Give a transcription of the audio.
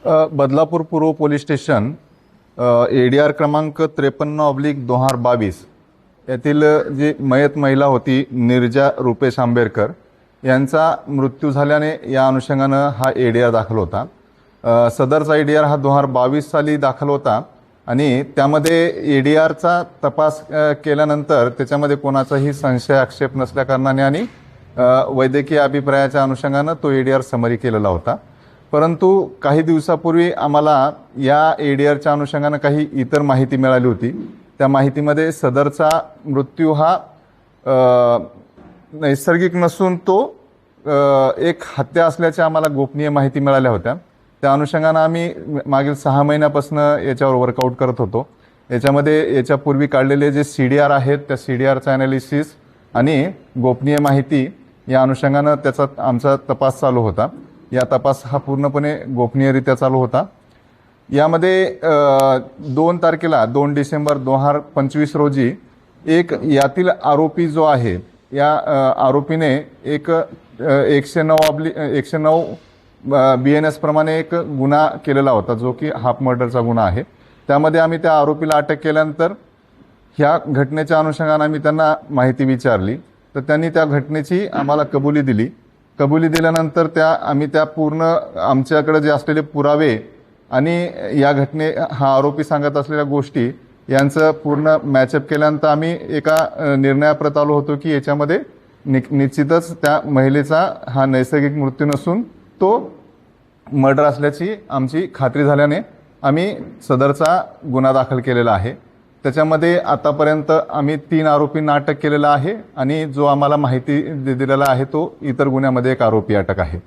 बदलापूर पूर्व police station ADR क्रमांक 53/2022 यातील जी मयत महिला होती निर्जा रुपेश आंबेडकर यांचा मृत्यू झाल्याने या अनुषंगानं हा ADR दाखल होता। सदरचा ADR हा 2022 साली दाखल होता आणि त्यामध्ये ADRचा तपास केल्यानंतर त्याच्यामध्ये कोणाचाही संशय आक्षेप नसल्या कारणाने आणि वैद्यकीय अभिप्रायाच्या अनुषंगानं तो ADR समरी केलेला होता। परंतु काही दिवसापूर्वी आम्हाला या ADRच्या अनुषंगानं काही इतर माहिती मिळाली होती। त्या माहितीमध्ये सदरचा मृत्यू हा नैसर्गिक नसून तो एक हत्या असल्याच्या आम्हाला गोपनीय माहिती मिळाल्या होत्या। त्या अनुषंगानं आम्ही मागील 6 महिन्यापासून याच्यावर वर्कआउट करत होतो। याच्यामध्ये याच्यापूर्वी काढलेले जे CDR आहेत त्या CDRचा ॲनालिसिस आणि गोपनीय माहिती या अनुषंगानं त्याचा आमचा तपास चालू होता। या तपास हा पूर्णपणे गोपनीयरित्या चालू होता। यामध्ये 2 तारखेला 2 डिसेंबर 2025 रोजी एक यातील आरोपी जो आहे या आरोपीने एक 109 BNS प्रमाणे एक गुन्हा केलेला होता जो की हाफ मर्डरचा गुन्हा आहे। त्यामध्ये आम्ही त्या आरोपीला अटक केल्यानंतर ह्या घटनेच्या अनुषंगाने आम्ही त्यांना माहिती विचारली तर त्यांनी त्या घटनेची आम्हाला कबुली दिली। कबुली दिल्यानंतर आम्ही त्या पूर्ण आमच्याकडे जे असलेले पुरावे आणि या हा आरोपी सांगत असलेल्या गोष्टी यांचं पूर्ण मॅचअप केल्यानंतर आम्ही एका निर्णयाप्रत आलो होतो की याच्यामध्ये निश्चितच त्या महिलेचा हा नैसर्गिक मृत्यू नसून तो मर्डर असल्याची आमची खात्री झाल्याने आम्ही सदरचा गुन्हा दाखल केलेला आहे। त्याच्यामध्ये आतापर्यंत आम्ही 3 आरोपींना अटक केलेला आहे आणि जो आम्हाला माहिती दिलेला आहे तो इतर गुन्ह्यामध्ये एक आरोपी अटक आहे।